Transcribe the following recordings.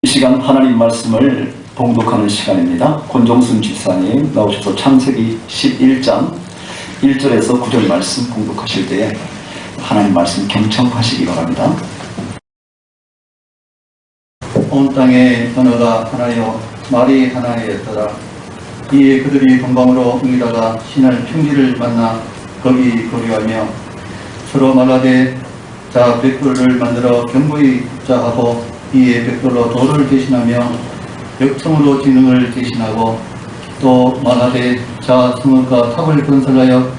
시간 하나님 말씀을 봉독하는 시간입니다. 권종순 집사님 나오셔서 창세기 11장 1절에서 9절 말씀 봉독하실 때에 하나님 말씀 경청하시기 바랍니다. 온 땅에 언어가 하나요 말이 하나였더라. 이에 그들이 동방으로 옮기다가 신할 평지를 만나 거기 거류하며 서로 말하되 자 벽돌을 만들어 견고히 자하고 이에 벽돌로 돌을 대신하며 벽청으로 진흙을 대신하고 또 말하되 자 성읍과 탑을 건설하여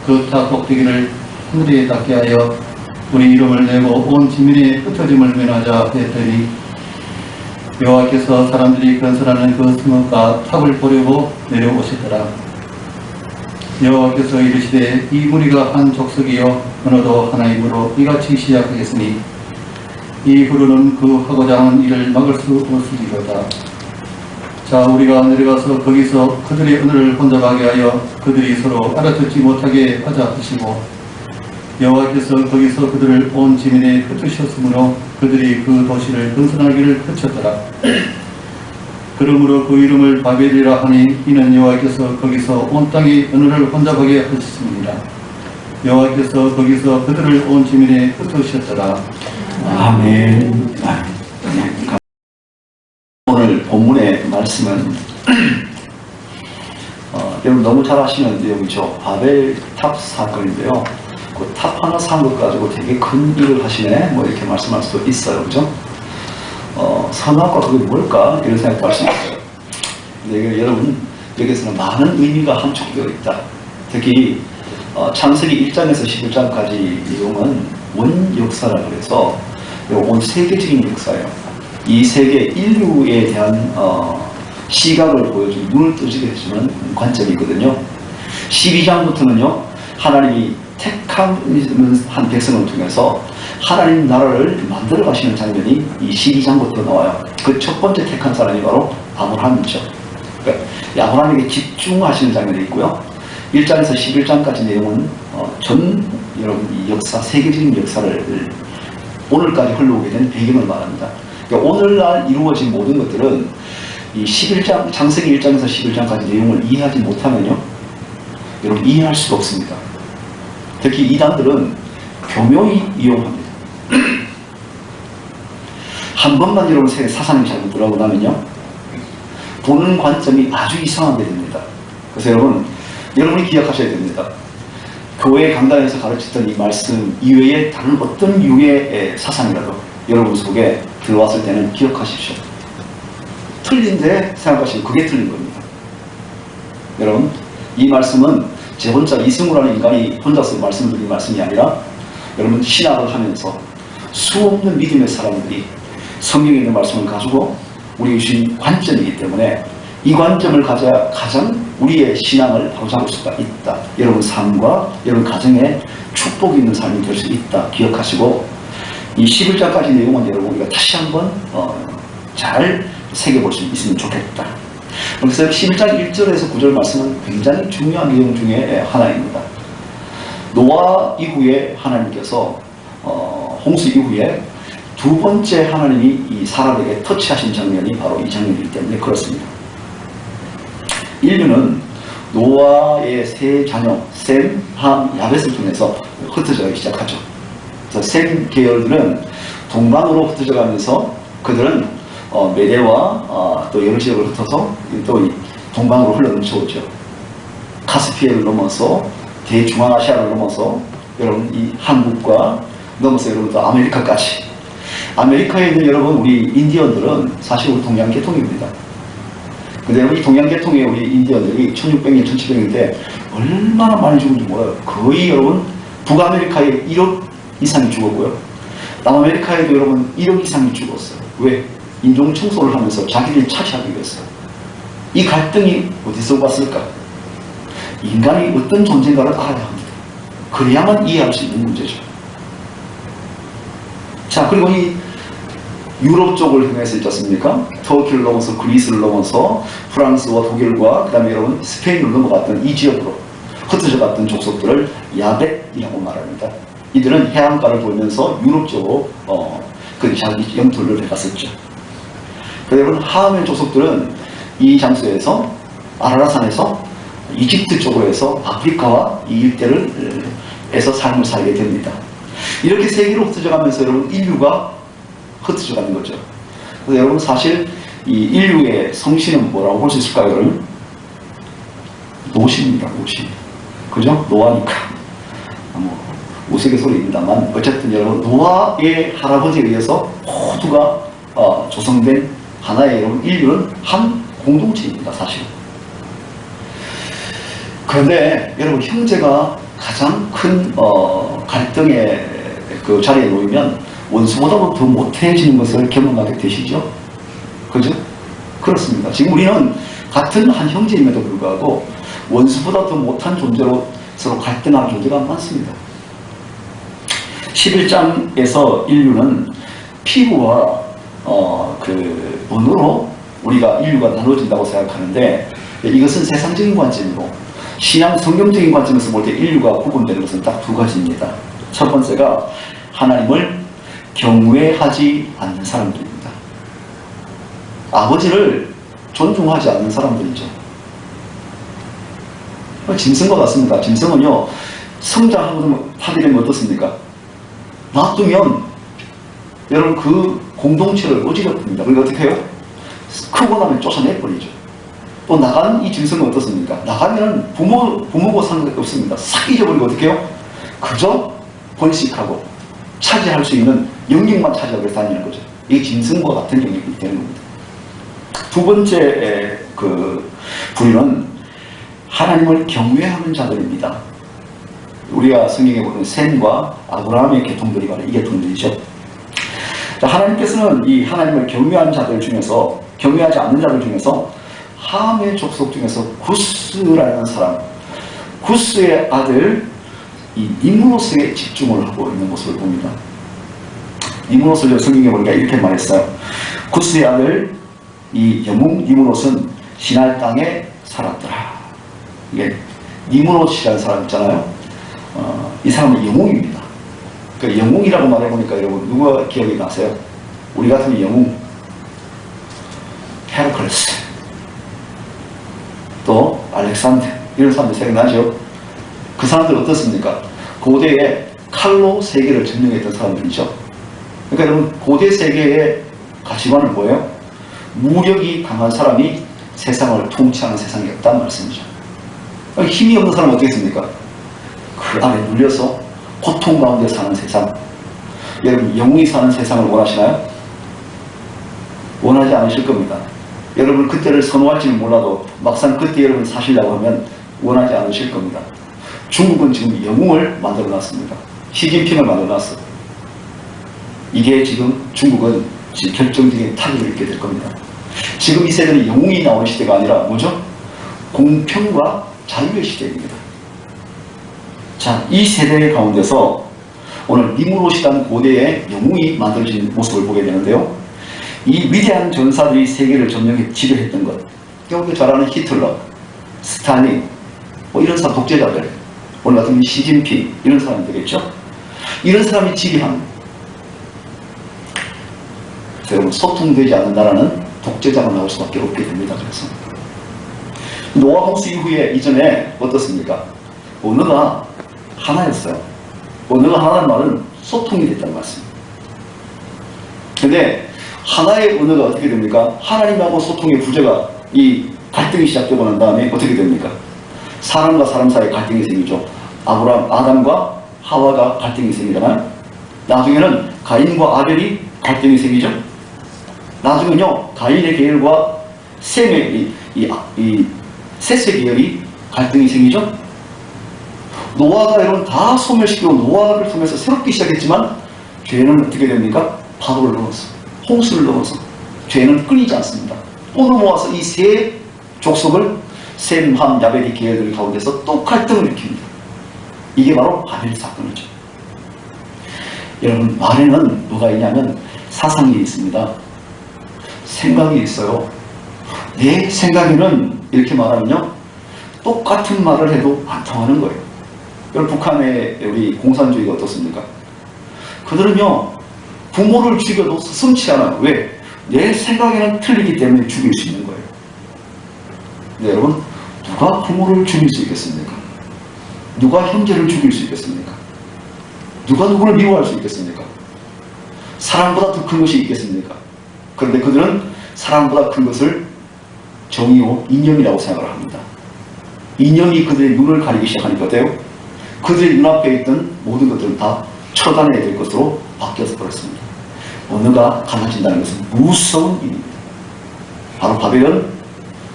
그 탑 꼭대기를 하늘에 닿게 하여 우리 이름을 내고 온 지면에 흩어짐을 면하자 했더니 여호와께서 사람들이 건설하는 그 성읍과 탑을 보려고 내려오시더라. 여호와께서 이르시되 이 무리가 한 족속이요 언어도 하나이므로 이같이 시작하겠으니 이후로는 그 하고자 하는 일을 막을 수 없으리로다. 자 우리가 내려가서 거기서 그들의 언어를 혼잡하게 하여 그들이 서로 알아듣지 못하게 하자 하시고 여호와께서 거기서 그들을 온 지면에 흩으셨으므로 그들이 그 도시를 건설하기를 그쳤더라. 그러므로 그 이름을 바벨이라 하니 이는 여호와께서 거기서 온 땅의 언어를 혼잡하게 하셨습니다. 여호와께서 거기서 그들을 온 지면에 흩으셨더라. 아멘. 오늘 본문의 말씀은 여러분 너무 잘 아시는 내용이죠. 바벨 탑 사건인데요. 그 탑 하나 산 것 가지고 되게 큰 일을 하시네 뭐 이렇게 말씀할 수도 있어요. 그죠? 선악과 그게 뭘까? 이런 생각도 할 수 있어요. 근데 여러분 여기서는 많은 의미가 함축되어 있다. 특히 창세기 1장에서 11장까지 내용은 원 역사라 그래서 온 세계적인 역사예요. 이 세계 인류에 대한 시각을 보여주는 눈을 뜨지게 해주는 관점이거든요. 12장부터는요 하나님이 택한 한 백성을 통해서 하나님 나라를 만들어 가시는 장면이 이 12장부터 나와요. 그 첫 번째 택한 사람이 바로 아브라함이죠. 그러니까 아브라함에게 집중하시는 장면이 있고요. 1장에서 11장까지 내용은 여러분 이 역사, 세계적인 역사를 오늘까지 흘러오게 된 배경을 말합니다. 그러니까 오늘날 이루어진 모든 것들은 이 11장, 창세기 1장에서 11장까지 내용을 이해하지 못하면요 여러분 이해할 수가 없습니다. 특히 이단들은 교묘히 이용합니다. 한 번만 여러분 사상이 잘못 들어가고 나면요 보는 관점이 아주 이상하게 됩니다. 그래서 여러분이 기억하셔야 됩니다. 교회 강단에서 가르쳤던 이 말씀 이외에 다른 어떤 유의 사상이라도 여러분 속에 들어왔을 때는 기억하십시오. 틀린데 생각하시면 그게 틀린 겁니다. 여러분 이 말씀은 제 혼자 이승우라는 인간이 혼자서 말씀을 드린 말씀이 아니라 여러분 신학을 하면서 수없는 믿음의 사람들이 성경에 있는 말씀을 가지고 우리에게 주신 관점이기 때문에 이 관점을 가져야 가장 우리의 신앙을 바로잡을 수가 있다. 여러분 삶과 여러분 가정에 축복이 있는 삶이 될 수 있다. 기억하시고 이 11장까지 내용은 여러분 우리가 다시 한번 잘 새겨볼 수 있으면 좋겠다. 그래서 11장 1절에서 9절 말씀은 굉장히 중요한 내용 중에 하나입니다. 노아 이후에 하나님께서 홍수 이후에 두 번째 하나님이 이 사람에게 터치하신 장면이 바로 이 장면이기 때문에 그렇습니다. 인류는 노아의 세 자녀 셈, 함, 야벳을 통해서 흩어져가기 시작하죠. 그래서 셈 계열들은 동방으로 흩어져가면서 그들은 메대와 또 여러 지역을 흩어서 또 동방으로 흘러넘쳐오죠. 카스피해를 넘어서 대중앙아시아를 넘어서 여러분 이 한국과 넘어서 여러분 또 아메리카까지. 아메리카에 있는 여러분 우리 인디언들은 사실 우리 동양계통입니다. 근데 여러분 이 동양계통의 우리 인디언들이 1600년, 1700년 때 얼마나 많이 죽은지 몰라요. 거의 여러분 북아메리카에 1억 이상이 죽었고요. 남아메리카에도 여러분 1억 이상이 죽었어요. 왜? 인종 청소를 하면서 자기를 차지하기 위해서. 이 갈등이 어디서 왔을까? 인간이 어떤 존재인가를 알아야 합니다. 그래야만 이해할 수 있는 문제죠. 자, 그리고 이 유럽 쪽을 향해서 있지 않습니까? 터키를 넘어서 그리스를 넘어서 프랑스와 독일과 그 다음에 여러분 스페인을 넘어갔던 이 지역으로 흩어져 갔던 족속들을 야벳이라고 말합니다. 이들은 해안가를 돌면서 유럽 쪽으로 그 자기 영토를 해갔었죠. 여러분, 함의 족속들은 이 장소에서 아라라산에서 이집트 쪽으로 해서 아프리카와 이 일대를 에서 삶을 살게 됩니다. 이렇게 세계로 흩어져 가면서 여러분 인류가 흩어져 가는 거죠. 그래서 여러분 사실 이 인류의 성신은 뭐라고 볼 수 있을까요, 여러분? 노시입니다, 노시. 그죠? 노아니까. 뭐 우스갯소리입니다만 어쨌든 여러분 노아의 할아버지에 의해서 모두가 조성된 하나의 여러분 인류는 한 공동체입니다, 사실. 그런데 여러분 형제가 가장 큰 갈등의 그 자리에 놓이면 원수보다도 더 못해지는 것을 경험하게 되시죠? 그죠? 그렇습니다. 지금 우리는 같은 한 형제임에도 불구하고 원수보다 더 못한 존재로 서로 갈등하는 존재가 많습니다. 11장에서 인류는 피부와 그 언어로 우리가 인류가 나눠진다고 생각하는데, 이것은 세상적인 관점이고 신앙 성경적인 관점에서 볼 때 인류가 구분되는 것은 딱 두 가지입니다. 첫 번째가 하나님을 경외하지 않는 사람들입니다. 아버지를 존중하지 않는 사람들이죠. 짐승과 같습니다. 짐승은요, 성장하게 되면 어떻습니까? 놔두면 여러분 그 공동체를 어지럽힙니다. 그러니까 어떻게 해요? 크고 나면 쫓아내버리죠. 또 나간 이 짐승은 어떻습니까? 나가면 부모고 상관없습니다. 싹 잊어버리고 어떻게 해요? 그저 번식하고 차지할 수 있는 영역만 차지하고 다니는 거죠. 이게 짐승과 같은 영역이 되는 겁니다. 두 번째 그 부류는 하나님을 경외하는 자들입니다. 우리가 성경에 보면 셈과 아브라함의 계통들이 바로 이 계통들이죠. 자, 하나님께서는 이 하나님을 경외하는 자들 중에서, 경외하지 않는 자들 중에서 함의 족속 중에서 구스라는 사람, 구스의 아들 이 니므롯에 집중을 하고 있는 모습을 봅니다. 니므롯을 성경에 보니까 이렇게 말했어요. 구스의 아들 이 영웅 니므롯은 시날 땅에 살았더라. 이게 니므롯이라는 사람 있잖아요. 이 사람은 영웅입니다. 그 영웅이라고 말해보니까 여러분 누가 기억이 나세요? 우리 같은 영웅, 헤라클레스, 또 알렉산더, 이런 사람들 생각나죠? 그 사람들 어떻습니까? 고대에 칼로 세계를 점령했던 사람들이죠. 그러니까 여러분 고대 세계의 가치관은 뭐예요? 무력이 강한 사람이 세상을 통치하는 세상이었다는 말씀이죠. 힘이 없는 사람은 어떻게 했습니까? 그 안에 눌려서 고통 가운데 사는 세상. 여러분 영웅이 사는 세상을 원하시나요? 원하지 않으실 겁니다. 여러분 그때를 선호할지는 몰라도 막상 그때 여러분 사시려고 하면 원하지 않으실 겁니다. 중국은 지금 영웅을 만들어 놨습니다. 시진핑을 만들어 놨어요. 이게 지금 중국은 결정적인 타격을 입게 될 겁니다. 지금 이 세대는 영웅이 나오는 시대가 아니라 뭐죠? 공평과 자유의 시대입니다. 자, 이 세대 가운데서 오늘 니므롯이라는 고대의 영웅이 만들어진 모습을 보게 되는데요. 이 위대한 전사들이 세계를 점령해 지배했던 것, 여기 잘 아는 히틀러, 스탈린, 뭐 이런 사람, 독재자들, 오늘 같은 시진핑, 이런 사람이 되겠죠. 이런 사람이 지배한, 여러분 소통되지 않는 나라는 독재자가 나올 수밖에 없게 됩니다. 그래서 노아 홍수 이후에 이전에 어떻습니까? 언어가 하나였어요. 언어가 하나는 말은 소통이 됐다는 말씀. 근데 하나의 언어가 어떻게 됩니까? 하나님하고 소통의 부재가, 이 갈등이 시작되고 난 다음에 어떻게 됩니까? 사람과 사람 사이에 갈등이 생기죠. 아담과 하와가 갈등이 생기잖아요. 나중에는 가인과 아벨이 갈등이 생기죠. 나중에는요, 가인의 계열과 셈의 셋의 계열이 갈등이 생기죠. 노아가 여러분 다 소멸시키고 노아를 통해서 새롭게 시작했지만 죄는 어떻게 됩니까? 파도를 넘어서, 홍수를 넘어서 죄는 끊이지 않습니다. 또 넘어와서 이 세 족속을 셈, 함, 야벳의 계열들 가운데서 또 갈등을 일으킵니다. 이게 바로 바벨 사건이죠. 여러분 말에는 뭐가 있냐면 사상이 있습니다. 생각이 있어요. 내 생각에는 이렇게 말하면요, 똑같은 말을 해도 안 통하는 거예요. 여러분 북한의 우리 공산주의가 어떻습니까? 그들은요 부모를 죽여도 서슴지 않아요. 왜? 내 생각에는 틀리기 때문에 죽일 수 있는 거예요. 네, 여러분, 누가 부모를 죽일 수 있겠습니까? 누가 형제를 죽일 수 있겠습니까? 누가 누구를 미워할 수 있겠습니까? 사랑보다 더 큰 것이 있겠습니까? 그런데 그들은 사랑보다 큰 것을 정의요, 이념이라고 생각을 합니다. 이념이 그들의 눈을 가리기 시작하니까 어때요? 그들의 눈앞에 있던 모든 것들은 다 처단해야 될 것으로 바뀌어서 버렸습니다. 언어가 갈라진다는 것은 무서운 일입니다. 바로 바벨은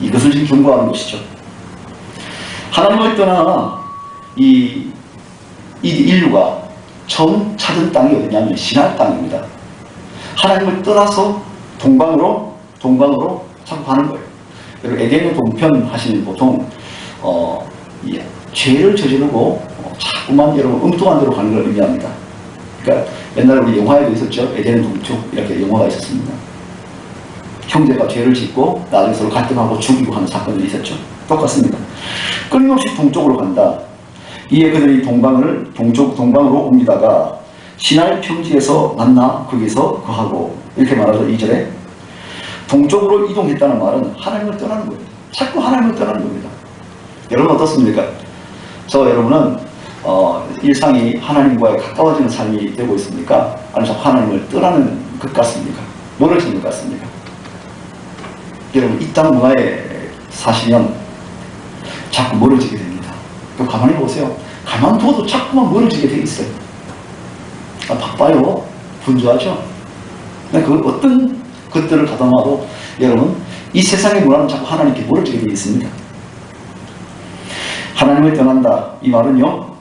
이것을 지금 경고하는 것이죠. 하나님을 떠나 이 인류가 처음 찾은 땅이 어디냐면 시날 땅입니다. 하나님을 떠나서 동방으로 자꾸 가는 거예요. 여러분, 에덴의 동편 하시는 보통 죄를 저지르고 자꾸만 여러분 엉뚱한 데로 가는 걸 의미합니다. 그러니까 옛날에 우리 영화에도 있었죠. 에덴의 동쪽 이렇게 영화가 있었습니다. 형제가 죄를 짓고 나중에 서로 갈등하고 죽이고 하는 사건이 있었죠. 똑같습니다. 끊임없이 동쪽으로 간다. 이에 그들이 동방으로 옮기다가 시날 평지에서 만나 거기서 거하고 이렇게 말하죠. 2절에 동쪽으로 이동했다는 말은 하나님을 떠나는 거예요. 자꾸 하나님을 떠나는 겁니다. 여러분 어떻습니까? 여러분은 일상이 하나님과의 가까워지는 삶이 되고 있습니까? 아니면 자꾸 하나님을 떠나는 것 같습니까? 멀어지는 것 같습니까? 여러분, 이 땅 문화에 사시면 자꾸 멀어지게 됩니다. 또 가만히 보세요. 가만 둬도 자꾸만 멀어지게 돼 있어요. 바빠요. 분주하죠. 그 어떤 것들을 가담아도 여러분, 이 세상의 문화는 자꾸 하나님께 멀어지게 돼 있습니다. 하나님을 떠난다. 이 말은요,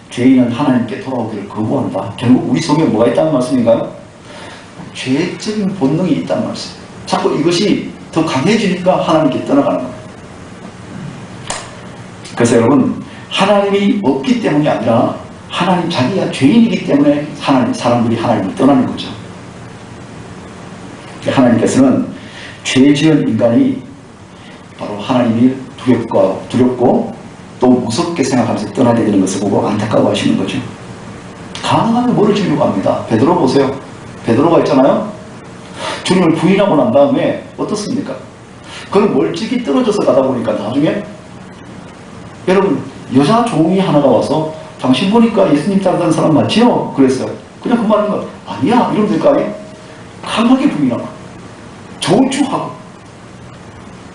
죄인은 하나님께 돌아오기를 거부한다. 결국 우리 속에 뭐가 있다는 말씀인가요? 죄적인 본능이 있다는 말씀. 자꾸 이것이 더 강해지니까 하나님께 떠나가는 거예요. 그래서 여러분, 하나님이 없기 때문이 아니라 하나님 자기가 죄인이기 때문에 사람들이 하나님을 떠나는 거죠. 하나님께서는 죄 지은 인간이 바로 하나님이 두렵고 또 무섭게 생각하면서 떠나게 되는 것을 보고 안타까워하시는 거죠. 가능하면 멀어지려고 합니다. 베드로 보세요. 베드로가 있잖아요. 주님을 부인하고 난 다음에 어떻습니까? 그는 멀찍이 떨어져서 가다 보니까 나중에 여러분, 여자 종이 하나가 와서 당신 보니까 예수님 따르던 사람 맞지요? 그랬어요. 그냥 그 말인 거 아니야 이러면 될 거 아니에요? 강하게 부인하고 저주하고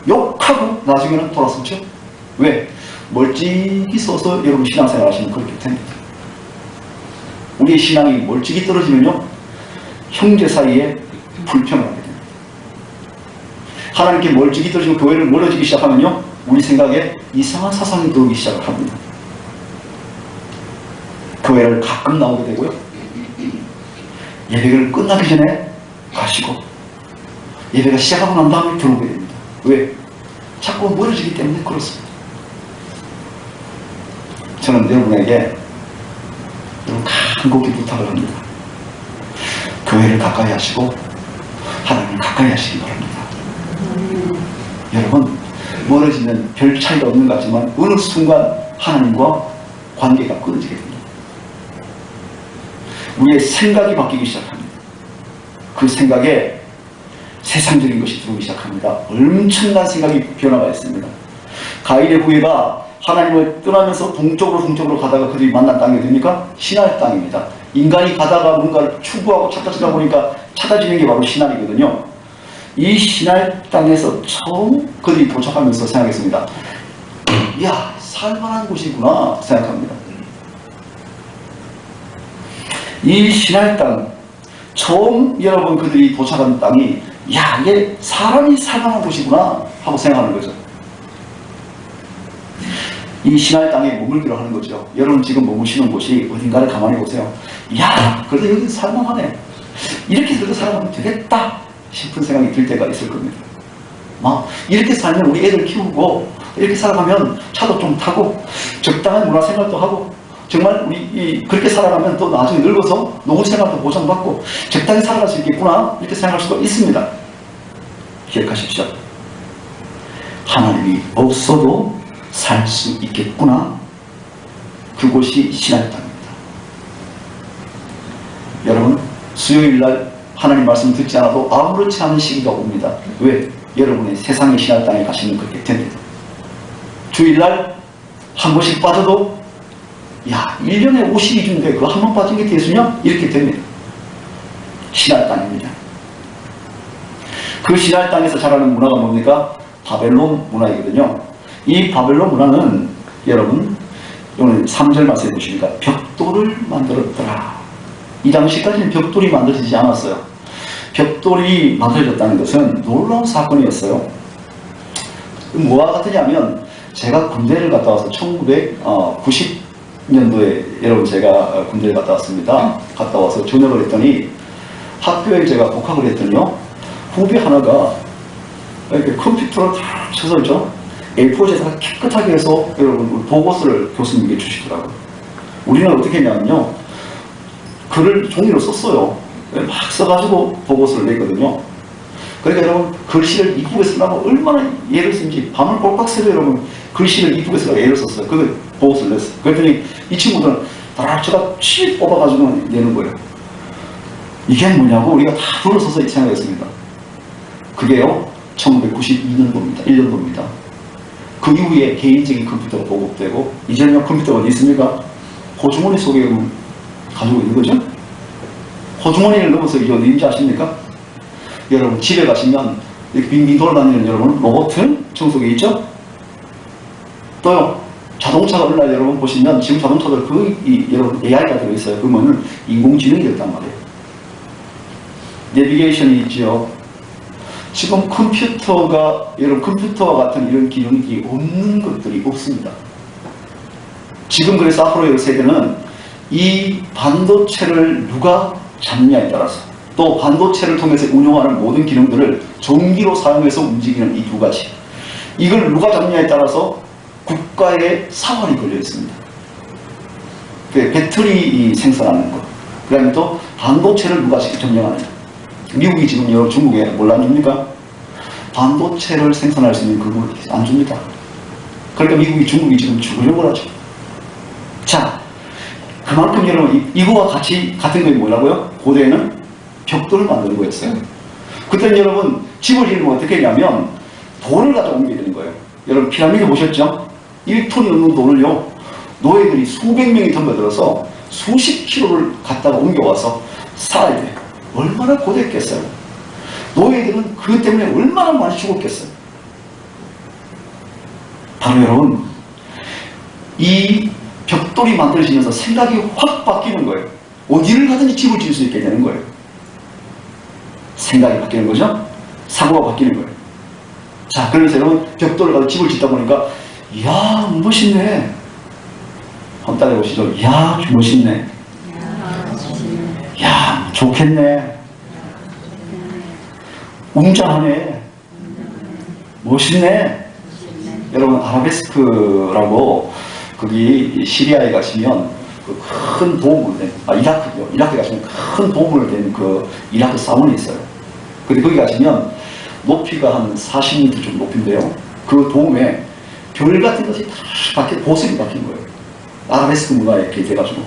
욕하고 나중에는 돌아섰죠. 왜? 멀찍이 서서 여러분 신앙생활 하시면 그렇게 됩니다. 우리의 신앙이 멀찍이 떨어지면요, 형제 사이에 불평을 하게 됩니다. 하나님께 멀찍이 떨어지고 교회를 멀어지기 시작하면요, 우리 생각에 이상한 사상이 들어오기 시작을 합니다. 교회를 가끔 나오게 되고요, 예배를 끝나기 전에 가시고 예배가 시작하고 난 다음에 들어오게 됩니다. 왜? 자꾸 멀어지기 때문에 그렇습니다. 저는 여러분에게 간곡히 부탁을 합니다. 교회를 가까이 하시고 하나님을 가까이 하시기 바랍니다. 여러분, 멀어지면 별 차이가 없는 것 같지만 어느 순간 하나님과 관계가 끊어지게 됩니다. 우리의 생각이 바뀌기 시작합니다. 그 생각에 세상적인 것이 들어오기 시작합니다. 엄청난 생각이 변화가 있습니다. 가인의 후예가 하나님을 떠나면서 동쪽으로 가다가 그들이 만난 땅이 어디입니까? 시날 땅입니다. 인간이 가다가 뭔가를 추구하고 찾다 보니까 찾아지는 게 바로 시날이거든요. 이 시날 땅에서 처음 그들이 도착하면서 생각했습니다. 이야, 살만한 곳이구나 생각합니다. 이 시날 땅, 처음 여러분 그들이 도착한 땅이 야, 이게 사람이 살만한 곳이구나 하고 생각하는 거죠. 이 시날 땅에 머물기로 하는 거죠. 여러분 지금 머무시는 곳이 어딘가를 가만히 보세요. 야, 그래도 여기 살만하네. 이렇게 그래도 살아가면 되겠다 싶은 생각이 들 때가 있을 겁니다. 이렇게 살면 우리 애들 키우고 이렇게 살아가면 차도 좀 타고 적당한 문화생활도 하고 정말 우리 그렇게 살아가면 또 나중에 늙어서 노후생활도 보장받고 적당히 살아갈 수 있겠구나 이렇게 생각할 수가 있습니다. 기억하십시오. 하나님이 없어도 살 수 있겠구나. 그곳이 신할 땅입니다. 여러분, 수요일날 하나님 말씀 듣지 않아도 아무렇지 않은 시기가 옵니다. 왜? 여러분의 세상의 신할 땅에 가시면 그렇게 됩니다. 주일날 한 번씩 빠져도 야 1년에 52주인데 그거 한 번 빠진 게 대수냐? 이렇게 됩니다. 신할 땅입니다. 그 신할 땅에서 자라는 문화가 뭡니까? 바벨론 문화이거든요. 이 바벨론 문화는 여러분 오늘 3절 말씀해 보시니까 벽돌을 만들었더라. 이 당시까지는 벽돌이 만들어지지 않았어요. 벽돌이 만들어졌다는 것은 놀라운 사건이었어요. 뭐와 같으냐면 제가 군대를 갔다 와서 1990년도에 여러분 제가 군대를 갔다 왔습니다. 갔다 와서 전역을 했더니 학교에 제가 복학을 했더니요. 후배 하나가 이렇게 컴퓨터로 다 쳐서 있죠. A4지에다가 깨끗하게 해서 여러분 보고서를 교수님께 주시더라고요. 우리는 어떻게 했냐면요. 글을 종이로 썼어요. 막 써가지고 보고서를 냈거든요. 그러니까 여러분 글씨를 이쁘게 쓰려면 얼마나 애를 쓴지 밤을 꼴깍 새고 여러분 글씨를 이쁘게 쓰려고 애를 썼어요. 그 보고서를 냈어요. 그랬더니 이 친구들은 다 제가 치 뽑아가지고 내는 거예요. 이게 뭐냐고 우리가 다 둘러서서 생각했습니다. 그게요 1992년도입니다. 1년도입니다. 그 이후에 개인적인 컴퓨터가 보급되고 이제는 컴퓨터가 어디 있습니까? 호주머니 속에 가지고 있는 거죠. 호주머니를 넘어서 이게 어디인지 아십니까? 여러분 집에 가시면 이렇게 빙빙 돌아다니는 여러분 로봇 청소기 있죠? 또요 자동차가 얼마나 여러분 보시면 지금 자동차들 거의 여러분 AI가 들어있어요. 그러면은 인공지능이 됐단 말이에요. 내비게이션이 있죠. 지금 컴퓨터가 여러분 컴퓨터와 같은 이런 기능이 없는 것들이 없습니다. 지금 그래서 앞으로 이 세대는 이 반도체를 누가 잡느냐에 따라서 또 반도체를 통해서 운용하는 모든 기능들을 전기로 사용해서 움직이는 이 두 가지 이걸 누가 잡느냐에 따라서 국가의 사활이 걸려 있습니다. 배터리 생산하는 것, 그 다음에 또 반도체를 누가 점령하느냐. 미국이 지금 여러분 중국에 뭘 안 줍니까? 반도체를 생산할 수 있는 그걸 안 줍니다. 그러니까 미국이 중국이 지금 죽으려고 하죠. 자, 그만큼 여러분 이거와 같은 게 뭐라고요? 고대에는 벽돌을 만드는 거였어요. 그때는 여러분 집을 지으면 어떻게 했냐면 돌을 가져다 옮겨야 되는 거예요. 여러분 피라미드 보셨죠? 1톤이 넘는 돌을요 노예들이 수백 명이 덤벼들어서 수십 킬로를 갖다가 옮겨와서 쌓아야 돼요. 얼마나 고됐겠어요. 노예들은 그것 때문에 얼마나 많이 죽었겠어요. 바로 여러분 이 벽돌이 만들어지면서 생각이 확 바뀌는 거예요. 어디를 가든지 집을 지을 수 있게 되는 거예요. 생각이 바뀌는 거죠. 사고가 바뀌는 거예요. 자, 그래서 여러분 벽돌을 가지고 집을 짓다 보니까 이야 멋있네. 한번 따라해 보시죠. 이야 멋있네. 야 좋겠네. 웅장하네. 멋있네. 여러분 아라베스크라고 거기 시리아에 가시면 그 큰 도움을 된 이라크요. 이라크에 가시면 큰 도움을 된 그 이라크 사원이 있어요. 근데 거기 가시면 높이가 한 40m 정도 높인데요. 그 도움에 별 같은 것이 다 보석이 박힌 거예요. 아라베스크 문화에 이렇게 돼가지고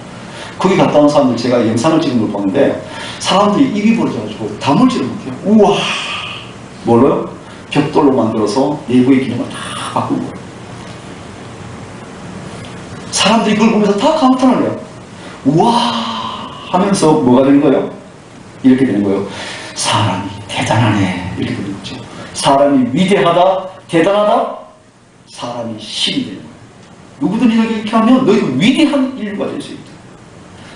거기 갔다 온 사람들 제가 영상을 찍은 걸 보는데 사람들이 입이 벌어져가지고 다물지를 못해요. 우와 뭘로요? 벽돌로 만들어서 내부의 기능을 다 바꾼 거예요. 사람들이 그걸 보면서 다 감탄을 해요. 우와 하면서 뭐가 되는 거예요? 이렇게 되는 거예요. 사람이 대단하네. 이렇게 되는 거죠. 사람이 위대하다, 대단하다, 사람이 신이 되는 거예요. 누구든지 이렇게 하면 너희가 위대한 인류가 될 수 있다.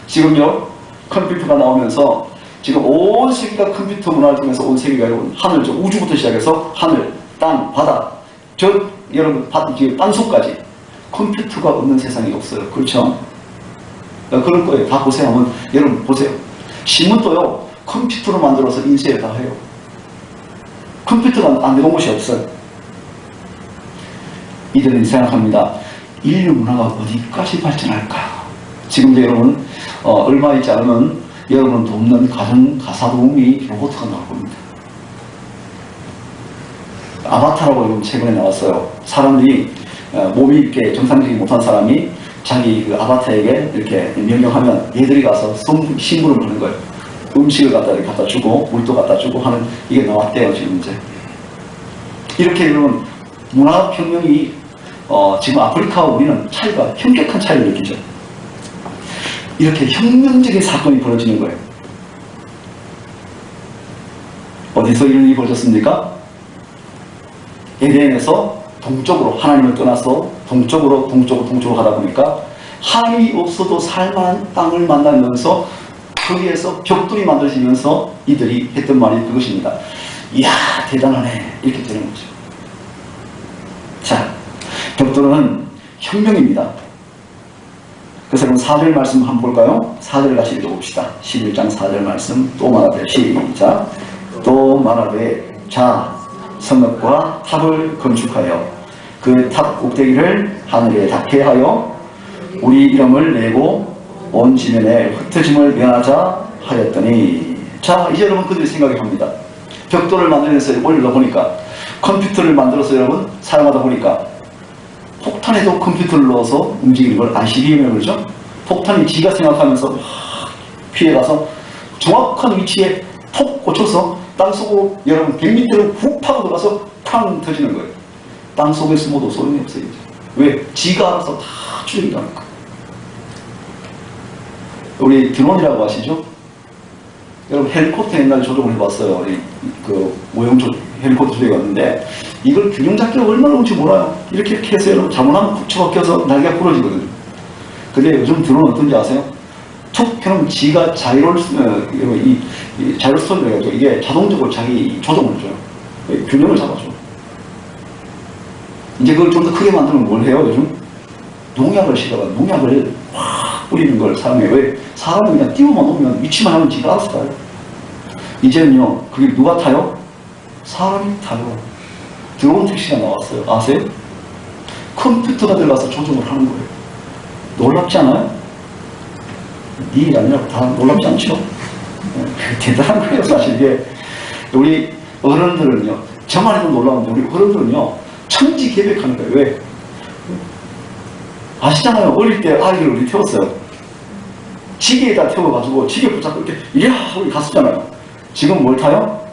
지금요 컴퓨터가 나오면서 지금 온 세계가 컴퓨터 문화를 통해서 온 세계가 여러분 하늘, 우주부터 시작해서 하늘, 땅, 바다, 여러분 땅속까지 컴퓨터가 없는 세상이 없어요. 그렇죠? 그럴 거예요. 다 보세요. 한번 여러분 보세요. 신문도요 컴퓨터로 만들어서 인쇄를 다 해요. 컴퓨터가 안 되는 곳이 없어요. 이들은 생각합니다. 인류 문화가 어디까지 발전할까? 지금도 여러분 얼마 있지 않으면 여러분 돕는 가사도우미 로봇가 나올 겁니다. 아바타라고 여러분 최근에 나왔어요. 사람들이 몸이 이렇게 정상적이지 못한 사람이 자기 그 아바타에게 이렇게 명령하면 얘들이 가서 신부를 보는 거예요. 음식을 갖다 주고 물도 갖다 주고 하는 이게 나왔대요. 지금 이제 이렇게 여러분 문화혁명이 지금 아프리카와 우리는 차이가 현격한 차이를 느끼죠. 이렇게 혁명적인 사건이 벌어지는 거예요. 어디서 이런 일이 벌어졌습니까? 에덴에서 동쪽으로 하나님을 떠나서 동쪽으로 하다 보니까 하나님이 없어도 살만한 땅을 만나면서 거기에서 벽돌이 만들어지면서 이들이 했던 말이 그것입니다. 이야 대단하네 이렇게 되는 거죠. 자, 벽돌은 혁명입니다. 그래서 그럼 4절 말씀 한번 볼까요? 4절 같이 읽어봅시다. 11장 4절 말씀 또 말하되 시작. 또 말하되 자 성읍과 탑을 건축하여 그 탑 꼭대기를 하늘에 닿게 하여 우리 이름을 내고 온 지면에 흩어짐을 면하자 하였더니 자 이제 여러분 그들이 생각해봅니다. 벽돌을 만들면서 올리다 보니까 컴퓨터를 만들어서 여러분 사용하다 보니까 폭탄에도 컴퓨터를 넣어서 움직이는 걸 ICBM이라고 그러죠. 폭탄이 지가 생각하면서 피해가서 정확한 위치에 톡 꽂혀서 땅속으로 여러분 100m를 훅 파고 들어가서 팡 터지는 거예요. 땅속에 숨어도 소용이 없어요. 이제. 왜? 지가 알아서 다 추적이니까. 우리 드론이라고 아시죠? 여러분 헬리콥터 옛날에 조종을 해봤어요. 그 모형 헬리콥터 조종이 왔는데 이걸 균형 잡기가 얼마나 어려운지 몰라요. 이렇게 해서 여러분 잘못하면 푹 쳐박혀서 날개가 부러지거든요. 근데 요즘 드론은 어떤지 아세요? 툭 켜놓으면 지가 자이로스톤이라고 해가지고 이게 자동적으로 자기 조정을 줘요. 균형을 잡아줘. 이제 그걸 좀 더 크게 만들면 뭘 해요 요즘? 농약을 시다가 농약을 확 뿌리는 걸 사용해요. 왜? 사람이 그냥 띄워만 놓으면 위치만 하면 지가 알아서 타요. 이제는요 그게 누가 타요? 사람이 타요. 드론 택시가 나왔어요. 아세요? 컴퓨터가 들어가서 조정을 하는 거예요. 놀랍지 않아요? 네 일 아니라고 다 놀랍지 않죠? 대단한 거예요 사실 이게. 우리 어른들은요 저만 해도 놀라운데 우리 어른들은요 천지개벽하는 거예요. 왜? 아시잖아요. 어릴 때 아이를 우리 태웠어요. 지게에다 태워가지고 지게 붙잡고 이렇게 이야 우리 갔었잖아요. 지금 뭘 타요?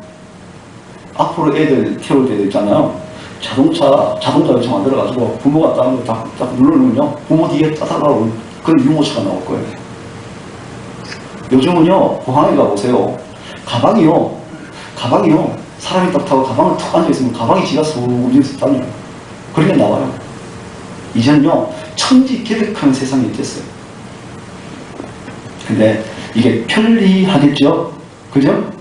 앞으로 애들 태울 때 있잖아요. 자동차 요청 만들어가지고 부모가 다른 거 딱 누르면요 부모 뒤에 따다가고 그런 유모차가 나올 거예요. 요즘은요 공항에 가보세요. 가방이요 사람이 딱 타고 가방을 툭 앉아있으면 가방이 지가 쑥 움직여서 다녀요. 그러게 나와요. 이제는요 천지개벽하는 세상이 됐어요. 근데 이게 편리하겠죠? 그죠?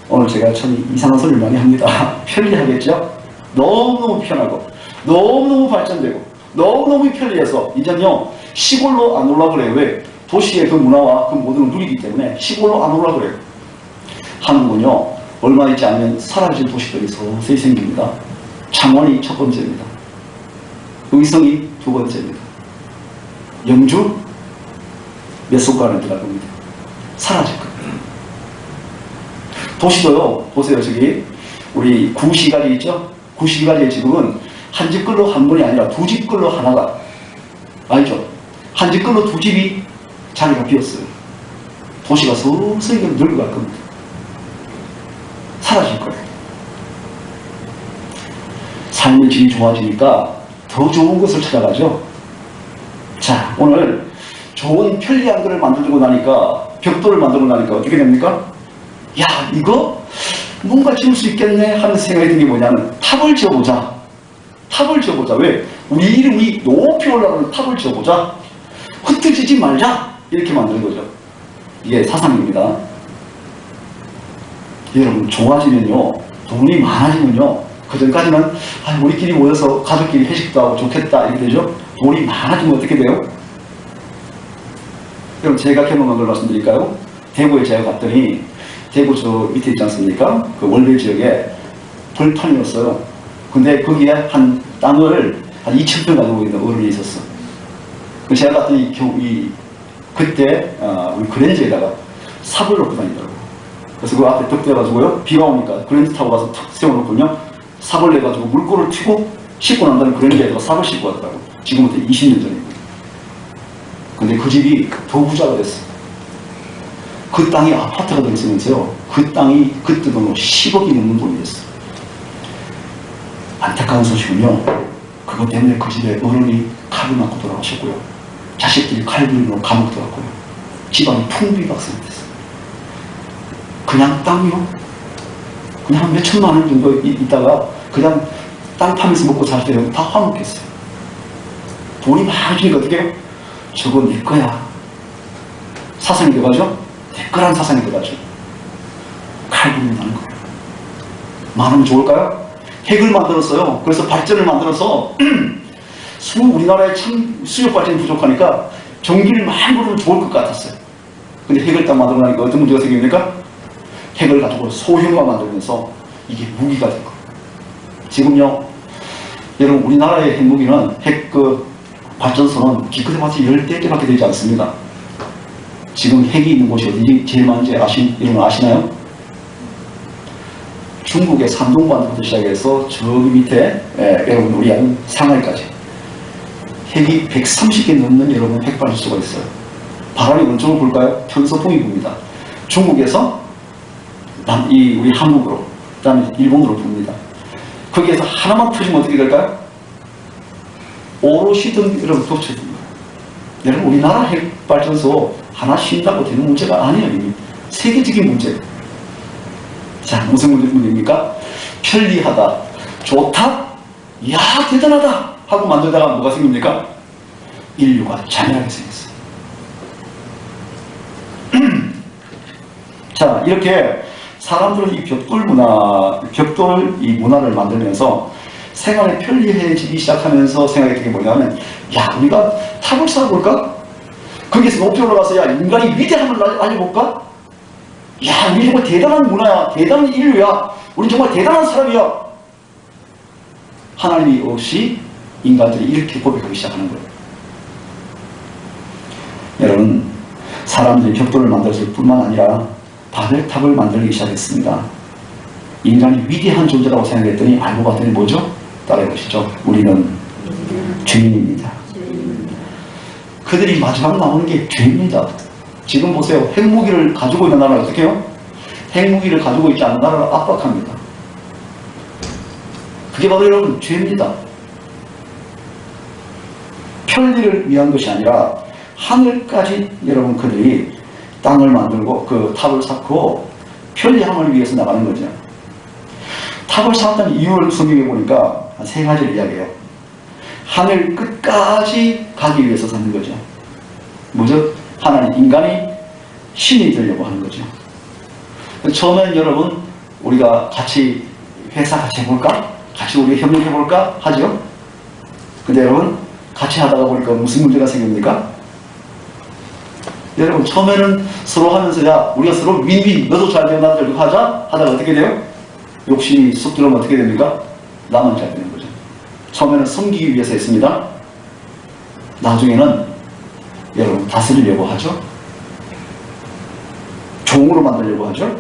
오늘 제가 참 이상한 소리를 많이 합니다. 편리하겠죠? 너무너무 편하고 너무너무 발전되고 너무너무 편리해서 이제는요 시골로 안 올라 그래요. 왜? 도시의 그 문화와 그 모든 걸 누리기 때문에 시골로 안 올라 그래요. 한국은요 얼마 있지 않으면 사라질 도시들이 서서히 생깁니다. 창원이 첫 번째입니다. 의성이 두 번째입니다. 영주 몇 손가락에 들어갈 겁니다. 사라질 겁니다. 도시도요 보세요. 저기 우리 구시가지 있죠? 구시가지의 지금은 한 집 끌로 한 분이 아니라 두 집 끌로 하나가 알죠? 한 집 끌로 두 집이 자리가 비었어요. 도시가 서서히 늙어갈 겁니다. 사라질 거예요. 삶의 질이 좋아지니까 더 좋은 것을 찾아가죠. 자, 오늘 좋은 편리한 것을 만들고 나니까 벽돌을 만들고 나니까 어떻게 됩니까? 야, 이거 뭔가 지을 수 있겠네 하는 생각이 든 게 뭐냐면 탑을 지어보자. 탑을 지어보자. 왜? 우리 이름이 높이 올라가는 탑을 지어보자. 흩어지지 말자. 이렇게 만드는 거죠. 이게 사상입니다. 여러분 좋아지면요 돈이 많아지면요 그전까지는 우리끼리 모여서 가족끼리 회식도 하고 좋겠다 이렇게 되죠. 돈이 많아지면 어떻게 돼요? 그럼 제가 경험한 걸 말씀드릴까요? 대구에 제가 갔더니 대구 저 밑에 있지 않습니까? 그 월별 지역에 벌판이었어요. 근데 거기에 한 땅을 한 2,000평 가지고 있는 어른이 있었어. 제가 갔더니 그때 우리 그랜저에다가 삽을 놓고 다니더라고요. 그래서 그 앞에 덕대가지고요 비가 오니까 그랜저 타고 가서 탁 세워놓고요 삽을 내가지고 물꼬를 튀고 씻고 난 다음에 그랜저에다가 삽을 싣고 왔더라고요. 지금부터 20년 전이고. 근데 그 집이 더 부자가 됐어. 그 땅이 아파트가 들어서면서요. 그 땅이 그때 돈으로 10억이 넘는 돈이 됐어요. 안타까운 소식은요. 그것 때문에 그 집에 어른이 칼을 맞고 돌아가셨고요. 자식들이 칼불로 감옥 들어갔고요. 집안이 풍비박산이 됐어요. 그냥 땅이요. 그냥 한 몇 천만 원 정도 있다가 그냥 땅 파면서 먹고 살 때는 다 화목했어요. 돈이 많으니까 어떻게 해요? 저거 내 거야. 사상이 돼가죠? 내 거란 사상이 돼가죠. 칼군이 나는 거예요. 많으면 좋을까요? 핵을 만들었어요. 그래서 발전을 만들어서 우리나라에 참 수요 발전이 부족하니까 전기를 많이 부르면 좋을 것 같았어요. 근데 핵을 딱 만들고 나니까 어떤 문제가 생깁니까? 핵을 가지고 소형화 만들면서 이게 무기가 된 거예요. 지금요, 여러분 우리나라의 핵무기는 핵 발전소는 기껏 해봤자 10대밖에 되지 않습니다. 지금 핵이 있는 곳이 어디지? 제일 많은지 여러분 아시나요? 중국의 산둥반도부터 시작해서 저기 밑에 여러분 우리 아는 상하이까지 핵이 130개 넘는 여러분 핵발전소가 있어요. 바람이 왼쪽으로 불까요? 편서풍이 붑니다. 중국에서 우리 한국으로, 그 다음에 일본으로 붑니다. 거기에서 하나만 터지면 어떻게 될까요? 오롯이 여러분 덮쳐진 거예요. 여러분 우리나라 핵발전소 하나 쉰다고 되는 문제가 아니에요. 이미 세계적인 문제. 자, 무슨 문제입니까? 편리하다, 좋다, 이야 대단하다 하고 만들다가 뭐가 생깁니까? 인류가 잔인하게 생겼어요. 자, 이렇게 사람들은 이 벽돌 이 문화를 만들면서 생활이 편리해지기 시작하면서 생각이 든 게 뭐냐면, 야, 우리가 탑을 쌓아볼까? 거기에서 높이 올라가서 야, 인간이 위대함을 알려볼까? 야, 우리 정말 대단한 문화야, 대단한 인류야, 우리 정말 대단한 사람이야. 하나님이 없이 인간들이 이렇게 고백하기 시작하는 거예요. 여러분, 사람들이 벽돌을 만들었을 뿐만 아니라 바벨탑을 만들기 시작했습니다. 인간이 위대한 존재라고 생각했더니 알고 봤더니 뭐죠? 따라해 보시죠. 우리는 죄인입니다. 그들이 마지막 나오는 게 죄입니다. 지금 보세요. 핵무기를 가지고 있는 나라를 어떻게 해요? 핵무기를 가지고 있지 않은 나라를 압박합니다. 그게 바로 여러분 죄입니다. 편리를 위한 것이 아니라 하늘까지 여러분 그들이 땅을 만들고 그 탑을 쌓고 편리함을 위해서 나가는 거죠. 탑을 쌓았다는 이유를 성경에 보니까 한 3가지를 이야기해요. 하늘 끝까지 가기 위해서 쌓는 거죠. 뭐죠? 하나님, 인간이 신이 되려고 하는 거죠. 처음엔 여러분 우리가 같이 회사 같이 해볼까? 같이 우리 협력해볼까? 하죠. 근데 여러분 같이 하다가 보니까 무슨 문제가 생깁니까? 여러분 처음에는 서로 하면서 야 우리가 서로 윈윈 너도 잘 되고 나도 잘 되고 하자 하다가 어떻게 돼요? 욕심이 쑥 들어오면 어떻게 됩니까? 나만 잘 되는 거죠. 처음에는 섬기기 위해서 했습니다. 나중에는 여러분 다스리려고 하죠. 종으로 만들려고 하죠.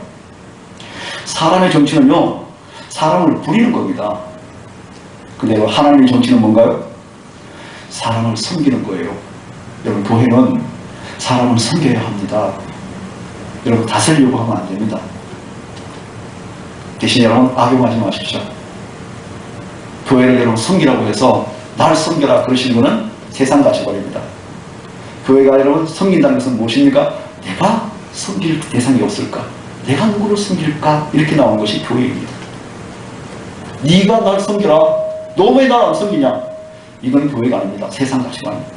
사람의 정치는요 사람을 부리는 겁니다. 근데 하나님의 정치는 뭔가요? 사람을 섬기는 거예요. 여러분 교회는 사람을 섬겨야 합니다. 여러분 다스리려고 하면 안 됩니다. 대신 여러분 악용하지 마십시오. 교회를 여러분 섬기라고 해서 나를 섬겨라 그러시는 분은 세상 가치관입니다. 교회가 여러분 섬긴다는 것은 무엇입니까? 내가 섬길 대상이 없을까? 내가 누구를 섬길까? 이렇게 나오는 것이 교회입니다. 네가 날 섬겨라. 너 왜 날 안 섬기냐? 이건 교회가 아닙니다. 세상 가치관입니다.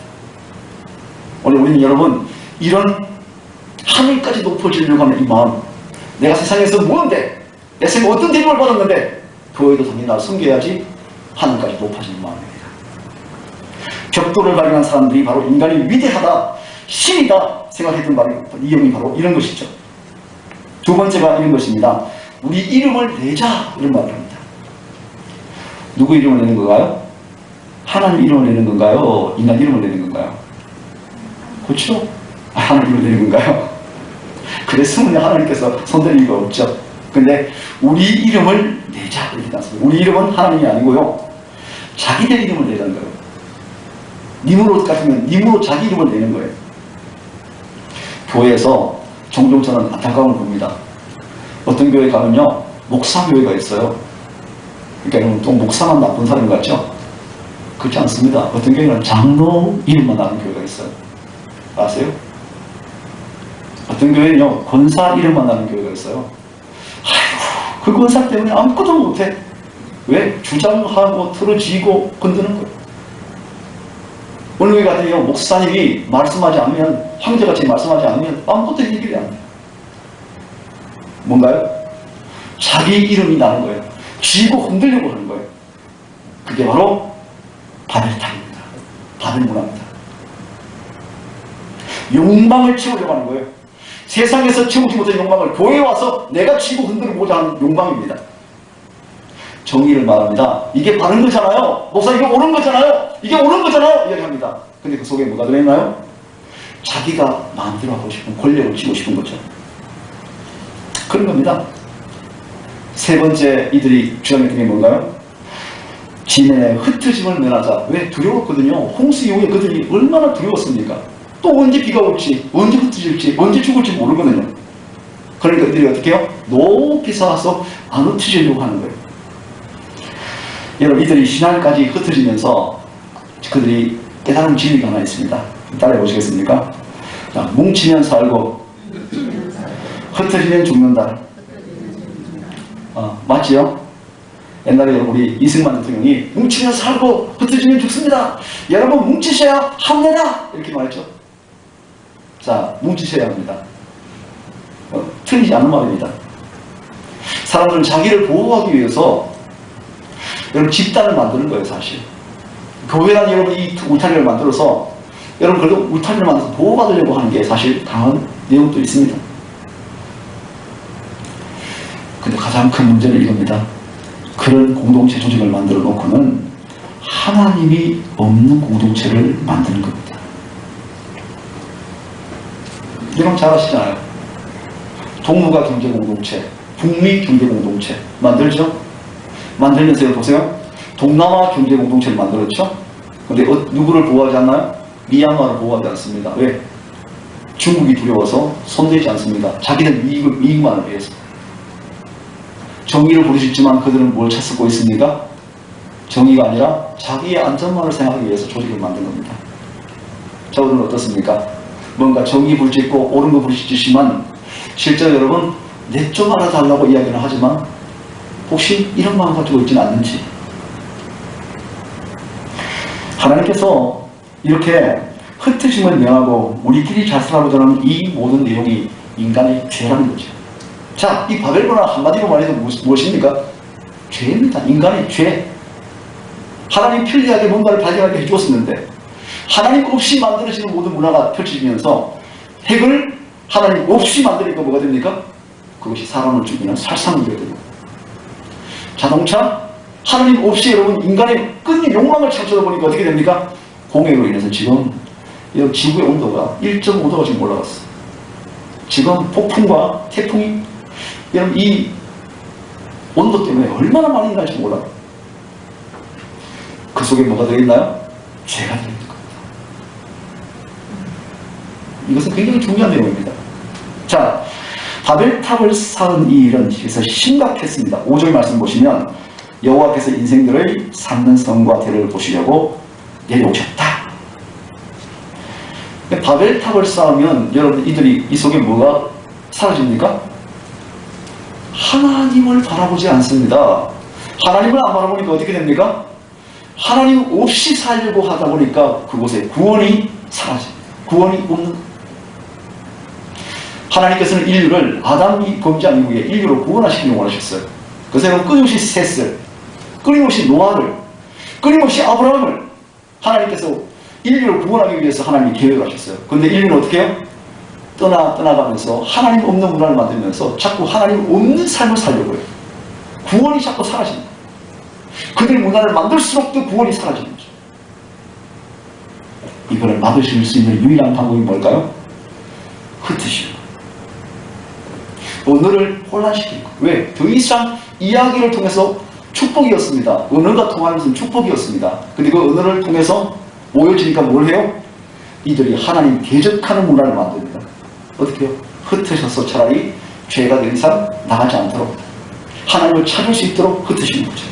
오늘 우리는 여러분 이런 하늘까지 높아지려고 하는 이 마음, 내가 세상에서 뭔데? 내 생에 어떤 대접을 받았는데 교회도 당연히 나를 섬겨야지 하늘까지 높아지는 마음입니다. 벽돌을 발견한 사람들이 바로 인간이 위대하다, 신이다 생각했던 이유이 바로 이런 것이죠. 두 번째가 이런 것입니다. 우리 이름을 내자 이런 말을 합니다. 누구 이름을 내는 건가요? 하나님 이름을 내는 건가요? 인간 이름을 내는 건가요? 그렇죠? 하나님 이름을 내는 건가요? 그랬으면 하나님께서 손댈 이유가 없죠. 근데 우리 이름을 내자 이렇게 나왔습니다. 우리 이름은 하나님이 아니고요 자기들 이름을 내자는 거예요. 니무롯 같으면 니무롯 자기 이름을 내는 거예요. 교회에서 종종 저는 안타까움을 봅니다. 어떤 교회 가면요, 목사교회가 있어요. 그러니까 또 목사만 나쁜 사람 같죠? 그렇지 않습니다. 어떤 교회는 장로 이름만 나는 교회가 있어요. 아세요? 어떤 교회는요, 권사 이름만 나는 교회가 있어요. 아이고, 그 권사 때문에 아무것도 못해. 왜? 주장하고 틀어지고 건드는 거예요. 어느 교회 같은요, 목사님이 말씀하지 않으면, 황제같이 말씀하지 않으면 아무것도 해결이 안 돼요. 뭔가요? 자기 이름이 나는 거예요. 쥐고 흔들려고 하는 거예요. 그게 바로 바벨탑입니다. 바벨 문화입니다. 욕망을 채우려고 하는 거예요. 세상에서 채우지 못한 욕망을 교회에 와서 내가 쥐고 흔들고자 하는 욕망입니다. 정의를 말합니다. 이게 바른 거잖아요. 목사 이게 옳은 거잖아요. 이게 옳은 거잖아요. 이야기합니다. 근데 그 속에 뭐가 들어있나요? 자기가 마음대로 하고 싶은 권력을 쥐고 싶은 거죠. 그런 겁니다. 세 번째 이들이 주장했던 게 뭔가요? 지면에 흩어짐을 면하자. 왜? 두려웠거든요. 홍수 이후에 그들이 얼마나 두려웠습니까? 또 언제 비가 올지, 언제 흩어질지, 언제 죽을지 모르거든요. 그러니까 이들이 어떻게 해요? 높이 쌓아서 안 흩어지려고 하는 거예요. 여러분, 이들이 신앙까지 흩어지면서 그들이 깨달은 진리가 하나 있습니다. 따라해 보시겠습니까? 자, 뭉치면 살고 흩어지면 죽는다. 맞지요? 옛날에 우리 이승만 대통령이 뭉치면 살고 흩어지면 죽습니다. 여러분 뭉치셔야 합니다. 이렇게 말했죠. 자, 뭉치셔야 합니다. 틀리지 않은 말입니다. 사람들은 자기를 보호하기 위해서 여러분 집단을 만드는 거예요, 사실. 교회란 여러분 이 울타리를 만들어서 여러분 그래도 울타리를 만들어서 보호받으려고 하는 게 사실 강한 내용도 있습니다. 근데 가장 큰 문제는 이겁니다. 그런 공동체 조직을 만들어 놓고는 하나님이 없는 공동체를 만드는 겁니다. 여러분 잘 아시잖아요. 동북아 경제공동체, 북미 경제공동체 만들죠? 만들면서 보세요. 동남아 경제공동체를 만들었죠? 근데 누구를 보호하지 않나요? 미얀마를 보호하지 않습니다. 왜? 중국이 두려워서 손대지 않습니다. 자기들 이익만을 위해서. 정의를 부르셨지만 그들은 뭘 찾고 있습니까? 정의가 아니라 자기의 안전만을 생각하기 위해서 조직을 만든 겁니다. 저들은 어떻습니까? 뭔가 정의 부르짖고 옳은 거 부르짖지만 실제로 여러분 내 좀 알아달라고 이야기는 하지만 혹시 이런 마음 가지고 있지는 않는지. 하나님께서 이렇게 흩어짐을 명하고 우리끼리 잘 살아보자 하는 이 모든 내용이 인간의 죄라는 거죠. 자, 이 바벨 문화 한마디로 말해서 무엇입니까? 죄입니다. 인간의 죄. 하나님 편리하게 뭔가를 발견하게 해주었었는데 하나님 없이 만들어지는 모든 문화가 펼쳐지면서 핵을 하나님 없이 만드니까 뭐가 됩니까? 그것이 사람을 죽이는 살상물이 됩니다. 자동차 하나님 없이 여러분 인간의 끈기 욕망을 창조하다 보니까 어떻게 됩니까? 공해로 인해서 지금 지구의 온도가 1.5도가 지금 올라갔어. 지금 폭풍과 태풍이 여러분 이 온도 때문에 얼마나 많이 일어날지 몰라요. 그 속에 뭐가 들어있나요? 죄가 들어있는 겁니다. 이것은 굉장히 중요한 내용입니다. 자, 바벨탑을 쌓은 이 일은 그래서 심각했습니다. 5절 말씀 보시면 여호와께서 인생들의 삼는 성과 대를 보시려고 내려오셨다. 바벨탑을 쌓으면 여러분 이들이 이 속에 뭐가 사라집니까? 하나님을 바라보지 않습니다. 하나님을 안 바라보니까 어떻게 됩니까? 하나님 없이 살려고 하다 보니까 그곳에 구원이 사라집니다. 구원이 없는 겁니다. 하나님께서는 인류를 아담이 범죄한 이후에 인류를 구원하시기를 원하셨어요. 그래서 끊임없이 셋을, 끊임없이 노아를, 끊임없이 아브라함을 하나님께서 인류를 구원하기 위해서 하나님이 계획을 하셨어요. 그런데 인류는 어떻게 해요? 떠나가면서 하나님 없는 문화를 만들면서 자꾸 하나님 없는 삶을 살려고 해요. 구원이 자꾸 사라집니다. 그들 문화를 만들수록 더 구원이 사라지는 거죠. 이거를 막으실 수 있는 유일한 방법이 뭘까요? 흩으시고 언어를 혼란시키고. 왜? 더 이상 이야기를 통해서 축복이었습니다. 언어가 통하면서 축복이었습니다. 근데 그 언어를 통해서 모여지니까 뭘 해요? 이들이 하나님 대적하는 문화를 만듭니다. 어떻게 해요? 흩으셔서 차라리 죄가 더 이상 나가지 않도록 하나님을 찾을 수 있도록 흩으시는 거죠.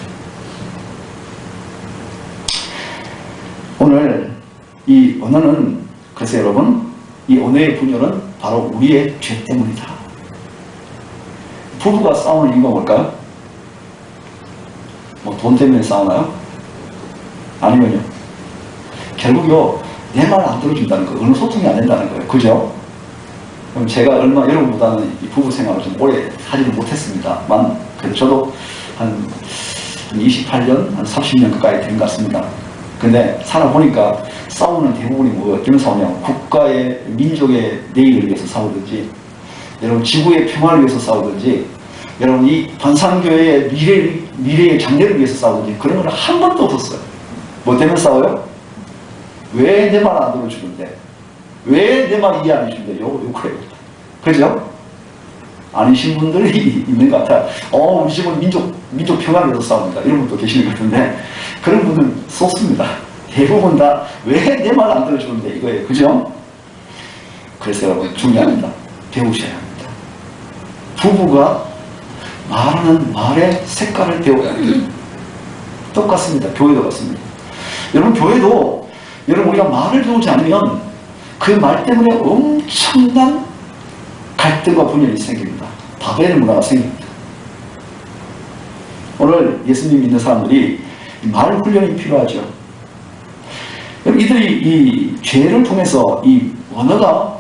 오늘 이 언어는, 그래서 여러분, 이 언어의 분열은 바로 우리의 죄 때문이다. 부부가 싸우는 이유가 뭘까요? 뭐 돈 때문에 싸우나요? 아니면요, 결국요, 내 말 안 들어준다는 거, 어느 소통이 안 된다는 거예요. 그죠? 그럼 제가 여러분보다는 이 부부 생활을 좀 오래 하지는 못했습니다만, 그래도 저도 한 28년, 한 30년 가까이 된 것 같습니다. 근데 살아보니까 싸우는 대부분이 뭐예요? 어떤 싸우냐면 국가의, 민족의 내일을 위해서 싸우든지, 여러분 지구의 평화를 위해서 싸우든지, 여러분 이 반상교회의 미래의 장래를 위해서 싸우든지, 그런 건 한 번도 없었어요. 뭐 때문에 싸워요? 왜 내 말 안 들어주는데? 왜 내 말 이해 안 해주는데? 요거예요. 그죠? 아니신 분들이 있는 것 같아요. 우리 집은 민족 평화를 위해서 싸웁니다. 이런 분도 계시는 것 같은데, 그런 분은 쏟습니다. 대부분 다 왜 내 말 안 들어주는데 이거예요. 그죠? 그래서 여러분 중요합니다. 배우셔야 합니다. 부부가 말하는 말의 색깔을 배워야 합니다. 똑같습니다. 교회도 같습니다. 여러분 교회도 여러분 우리가 말을 배우지 않으면 그 말 때문에 엄청난 갈등과 분열이 생깁니다. 바벨 문화가 생깁니다. 오늘 예수님 믿는 사람들이 말 훈련이 필요하죠. 이들이 이 죄를 통해서 이 언어가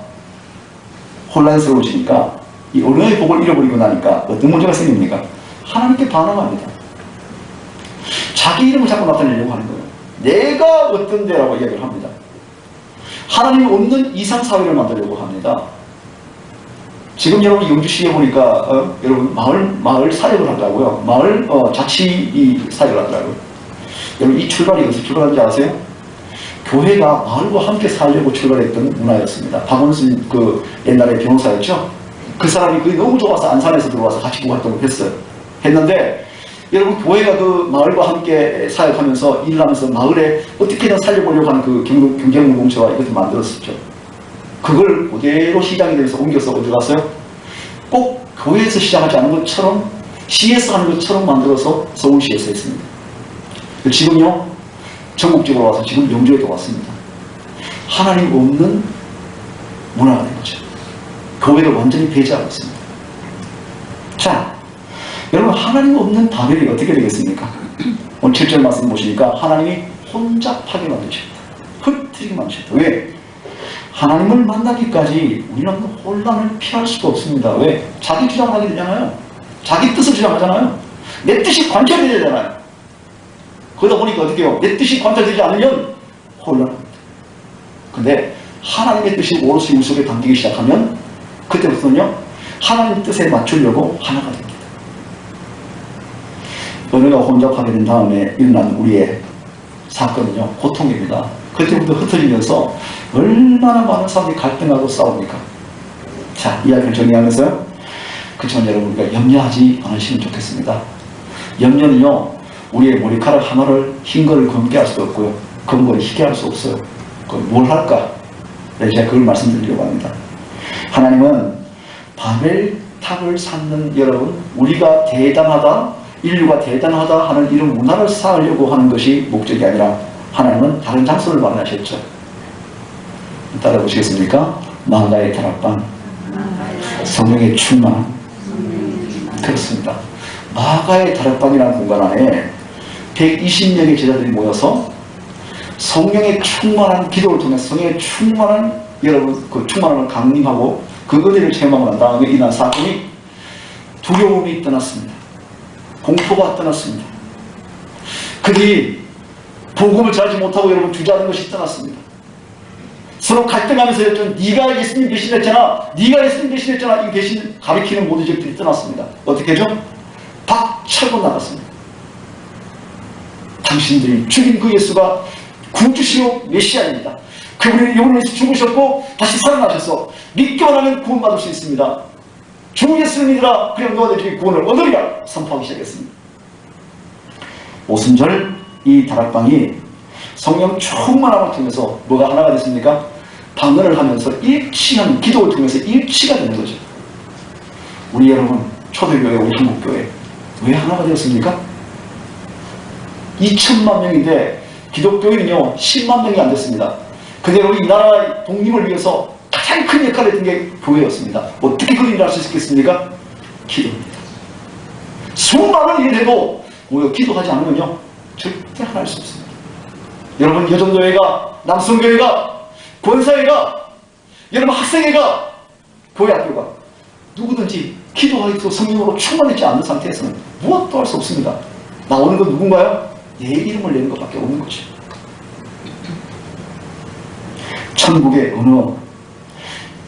혼란스러워지니까, 이 언어의 복을 잃어버리고 나니까 어떤 문제가 생깁니까? 하나님께 반항합니다. 자기 이름을 자꾸 나타내려고 하는 거예요. 내가 어떤데라고 이야기를 합니다. 하나님이 없는 이상사회를 만들려고 합니다. 지금 여러분 영주시에 보니까 여러분 마을 사역을 하더라고요. 마을 자치 사역을 하더라고요. 여러분 이 출발이 어디서 출발한지 아세요? 교회가 마을과 함께 살려고 출발했던 문화였습니다. 박원순 그 옛날에 변호사였죠. 그 사람이 그게 너무 좋아서 안산에서 들어와서 같이 구활동을 했어요. 했는데 여러분 교회가 그 마을과 함께 사역하면서 일을 하면서 마을에 어떻게든 살려보려고 하는 그 경제공동체와 이것을 만들었었죠. 그걸 그대로 시장에 대해서 옮겨서 어디 갔어요? 꼭 교회에서 시작하지 않은 것처럼 시에서 하는 것처럼 만들어서 서울시에서 했습니다. 지금요 전국적으로 와서 지금 영주에도 왔습니다. 하나님 없는 문화가 된 거죠. 교회를 완전히 배제하고 있습니다. 자, 여러분 하나님 없는 바벨이 어떻게 되겠습니까? 오늘 7절 말씀 보시니까 하나님이 혼잡하게 만드셨다. 흩트리게 만드셨다. 왜? 하나님을 만나기까지 우리는 혼란을 피할 수가 없습니다. 왜? 자기 주장을 하게 되잖아요. 자기 뜻을 주장하잖아요. 내 뜻이 관철이 되잖아요. 그러다 보니까 어떻게 해요? 내 뜻이 관철되지 않으면 혼란합니다. 근데 하나님의 뜻이 오롯이 우리 속에 담기기 시작하면 그때부터는요 하나님 뜻에 맞추려고 하나가 됩니다. 언어가 혼잡하게 된 다음에 일어난 우리의 사건은요 고통입니다. 그때부터 흩어지면서 얼마나 많은 사람들이 갈등하고 싸웁니까? 자, 이야기를 정리하면서요, 그렇지만 여러분 우리가 염려하지 않으시면 좋겠습니다. 염려는요 우리의 머리카락 하나를 흰 거를 검게 할 수도 없고요 검은 거를 희게 할 수 없어요. 그럼 뭘 할까? 네, 제가 그걸 말씀드리려고 합니다. 하나님은 바벨탑을 쌓는 여러분, 우리가 대단하다, 인류가 대단하다 하는 이런 문화를 쌓으려고 하는 것이 목적이 아니라 하나님은 다른 장소를 마련하셨죠. 따라 보시겠습니까? 마가의 다락방, 성령의 충만. 그렇습니다. 마가의 다락방이라는 공간 안에 120명의 제자들이 모여서 성령의 충만한 기도를 통해서 성령의 충만한 여러분 그 충만함을 강림하고 그 은혜를 체험하고 난 다음에 일어난 사건이 두려움이 떠났습니다. 공포가 떠났습니다. 그들이 복음을 전하지 못하고 여러분 주저하는 것이 떠났습니다. 서로 갈등하면서 네가 예수님 배신했잖아, 네가 예수님 배신했잖아, 이 배신 가리키는 모든 적들이 떠났습니다. 어떻게 하죠? 박차고 나갔습니다. 당신들이 죽인 그 예수가 구주시요 메시아입니다. 그분이 영원에서 죽으셨고 다시 살아나셔서 믿기만 하면 구원받을 수 있습니다. 주 예수를 믿으라, 그냥 너희들이 구원을 얻으리라 선포하기 시작했습니다. 오순절 이 다락방이 성령 충만함을 통해서 뭐가 하나가 됐습니까? 방언을 하면서 일치하는, 기도를 통해서 일치가 되는 거죠. 우리 여러분, 초대교회, 우리 한국교회 왜 하나가 되었습니까? 2천만 명인데 기독교인은요 10만 명이 안 됐습니다. 그대로 이 나라의 독립을 위해서 가장 큰 역할을 했던 게 교회였습니다. 어떻게 그 일을 할 수 있겠습니까? 기도입니다. 수많은 일을 해도 뭐요? 기도하지 않으면요 절대 하나 할 수 없습니다. 여러분, 여전도회가, 남성교회가, 권사회가, 여러분 학생회가, 교회 학교가 누구든지 기도하기도 성령으로 충만하지 않는 상태에서는 무엇도 할 수 없습니다. 나오는 건 누군가요? 내 이름을 내는 것밖에 없는 거죠. 천국의 언어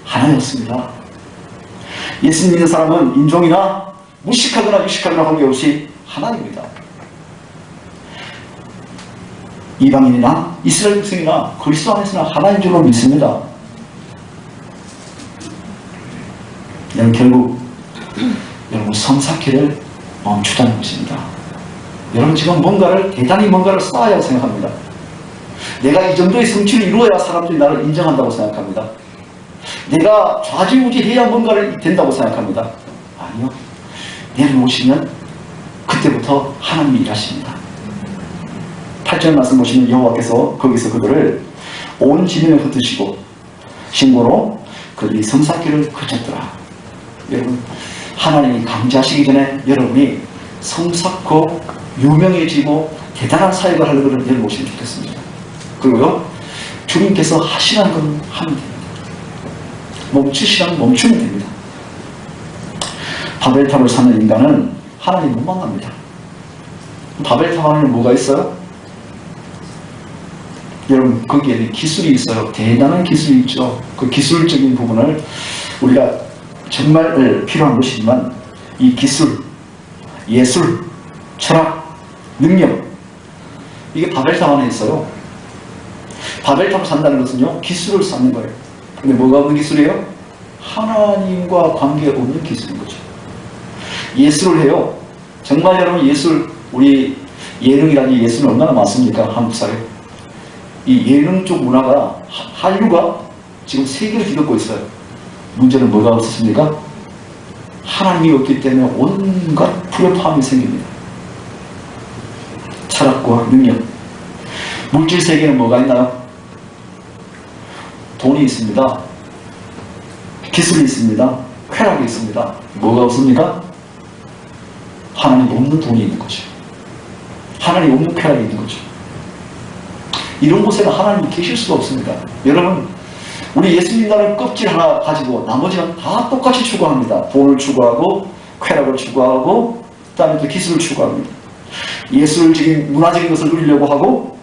하나였습니다. 예수 믿는 사람은 인종이나 무식하거나 유식하거나 관계없이 하나입니다. 이방인이나 이스라엘 백성이나 그리스도 안에서나 하나인 줄로 믿습니다. 여러분, 결국 여러분 성사기를 멈추자는 것입니다. 여러분 지금 대단히 뭔가를 쌓아야 하고 생각합니다. 내가 이 정도의 성취를 이루어야 사람들이 나를 인정한다고 생각합니다. 내가 좌지우지해야 뭔가를 된다고 생각합니다. 아니요. 내려오시면 그때부터 하나님이 일하십니다. 8절 말씀 보시면 여호와께서 거기서 그들을 온 지면에 흩으시고 신고로 그들이 성사기를 그쳤더라. 여러분, 하나님이 강제하시기 전에 여러분이 성삭고 유명해지고 대단한 사역을 하는 것을 내려놓으시면 좋겠습니다. 그리고 주님께서 하시라는 건 하면 됩니다. 멈추시라는 멈추면 됩니다. 바벨탑을 사는 인간은 하나님 못 만납니다. 바벨탑 안에는 뭐가 있어요? 여러분, 거기에 기술이 있어요. 대단한 기술이 있죠. 그 기술적인 부분을 우리가 정말 필요한 것이지만 이 기술, 예술, 철학, 능력, 이게 바벨탑 안에 있어요. 바벨탑을 산다는 것은요 기술을 쌓는 거예요. 근데 뭐가 없는 기술이에요? 하나님과 관계없는 기술인 거죠. 예술을 해요. 정말 여러분, 예술, 우리 예능이라는 예술은 얼마나 많습니까? 한국 사회. 이 예능 쪽 문화가, 한류가 지금 세계를 뒤덮고 있어요. 문제는 뭐가 없었습니까? 하나님이 없기 때문에 온갖 불협화음이 생깁니다. 철학과 능력. 물질 세계는 뭐가 있나요? 돈이 있습니다. 기술이 있습니다. 쾌락이 있습니다. 뭐가 없습니까? 하나님 없는 돈이 있는 거죠. 하나님 없는 쾌락이 있는 거죠. 이런 곳에는 하나님이 계실 수가 없습니다. 여러분, 우리 예수 믿는다는 껍질 하나 가지고 나머지는 다 똑같이 추구합니다. 돈을 추구하고 쾌락을 추구하고 그다음에 또 기술을 추구합니다. 예술적인 문화적인 것을 누리려고 하고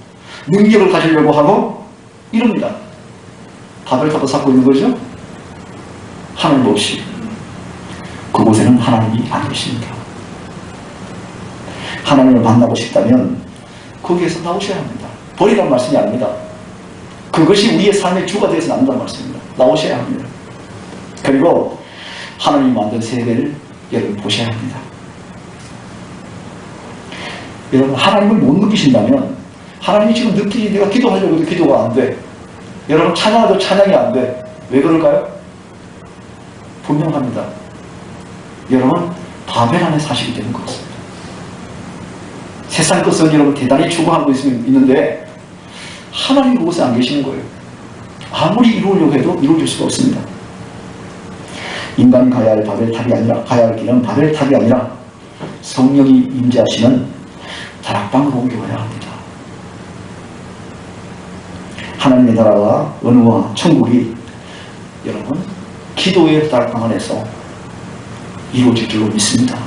능력을 가지려고 하고 이럽니다. 바벨탑을 쌓고 있는 거죠. 하나님 없이 그곳에는 하나님이 안 계십니다. 하나님을 만나고 싶다면 거기에서 나오셔야 합니다. 버리란 말씀이 아닙니다. 그것이 우리의 삶의 주가 되어서는 안 된다는 말씀입니다. 나오셔야 합니다. 그리고 하나님이 만든 세계를 여러분 보셔야 합니다. 여러분, 하나님을 못 느끼신다면 하나님이 지금 느끼지, 내가 기도하려고 해도 기도가 안 돼. 여러분, 찬양해도 찬양이 안 돼. 왜 그럴까요? 분명합니다. 여러분, 바벨 안에 사시게 되는 것입니다. 세상 것은 여러분 대단히 추구하고 있는데 하나님 그곳에 안 계시는 거예요. 아무리 이루려고 해도 이루어질 수가 없습니다. 인간이 가야 할 바벨탑이 아니라, 가야 할 길은 바벨탑이 아니라 성령이 임재하시는 다락방으로 옮겨가야 합니다. 하나님의 나라와 언어와 천국이 여러분 기도의 다락방 안에서 이루어질 줄로 믿습니다.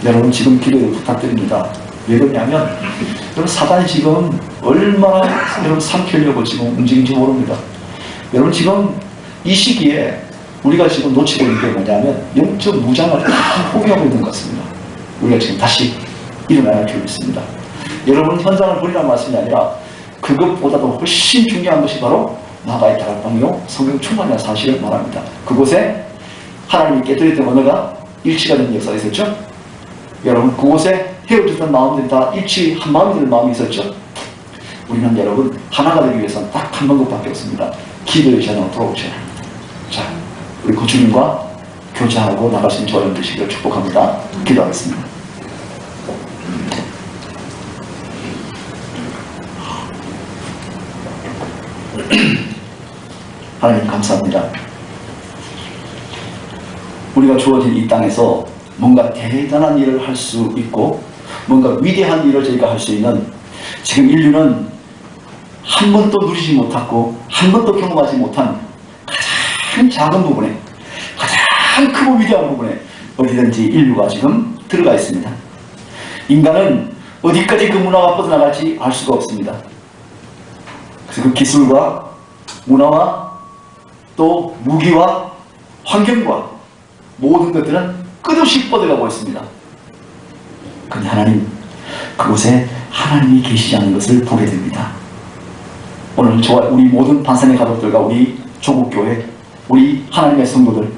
여러분, 지금 기도에 부탁드립니다. 왜 그러냐면 여러분, 사단이 지금 얼마나 여러분 삼키려고 지금 움직이는지 모릅니다. 여러분, 지금 이 시기에 우리가 지금 놓치고 있는 게 뭐냐면 영적 무장을 다 포기하고 있는 것 같습니다. 우리가 지금 다시 일어나야 할 줄 믿습니다. 여러분, 현장을 버리라는 말씀이 아니라 그것보다도 훨씬 중요한 것이 바로 나가의 다락방이요 성령 충만한 사실을 말합니다. 그곳에 하나님이 깨뜨렸던 언어가 일치가 된 역사가 있었죠. 여러분, 그곳에 헤어졌던 마음들이 다 일치한 마음이 될 마음이 있었죠. 우리는 여러분 하나가 되기 위해서는 딱 한 방법밖에 없습니다. 기도의 전으로 돌아오셔야 합니다. 자, 우리 그 주님과 교제하고 나갈 수 있는 저녁 되시기를 축복합니다. 기도하겠습니다. 하나님 감사합니다. 우리가 주어진 이 땅에서 뭔가 대단한 일을 할 수 있고 뭔가 위대한 일을 저희가 할 수 있는, 지금 인류는 한 번도 누리지 못하고 한 번도 경험하지 못한 가장 작은 부분에, 가장 크고 위대한 부분에 어디든지 인류가 지금 들어가 있습니다. 인간은 어디까지 그 문화가 뻗어나갈지 알 수가 없습니다. 그래서 그 기술과 문화와 또 무기와 환경과 모든 것들은 끝없이 뻗어가고 있습니다. 그런데 하나님, 그곳에 하나님이 계시지 않는 것을 보게 됩니다. 오늘 저와 우리 모든 반산의 가족들과 우리 조국교회, 우리 하나님의 성도들,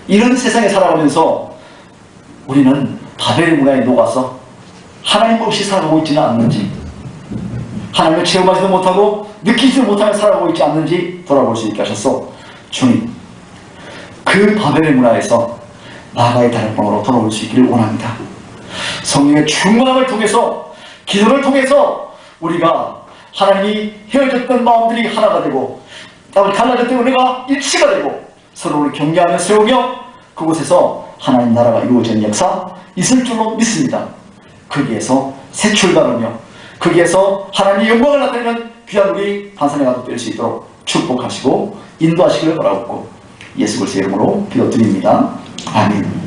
이런 세상에 살아가면서 우리는 바벨 문화에 녹아서 하나님 없이 살아가고 있지는 않는지, 하나님을 체험하지도 못하고 느끼지도 못하며 살아가고 있지 않는지 돌아볼 수 있게 하셔서 주님, 그 바벨의 문화에서 나아가의 다락방으로 돌아올 수 있기를 원합니다. 성령의 충만함을 통해서, 기도를 통해서 우리가 하나님이 헤어졌던 마음들이 하나가 되고 갈라졌던 은혜가 일치가 되고 서로를 격려하며 세우며 그곳에서 하나님 나라가 이루어지는 역사 있을 줄로 믿습니다. 거기에서 새 출발하며 거기에서 하나님의 영광을 나타내는 귀한 우리 반산의 가족 될 수 있도록 축복하시고 인도하시기를 바라옵고 예수 그리스도의 이름으로 기도드립니다. 아멘.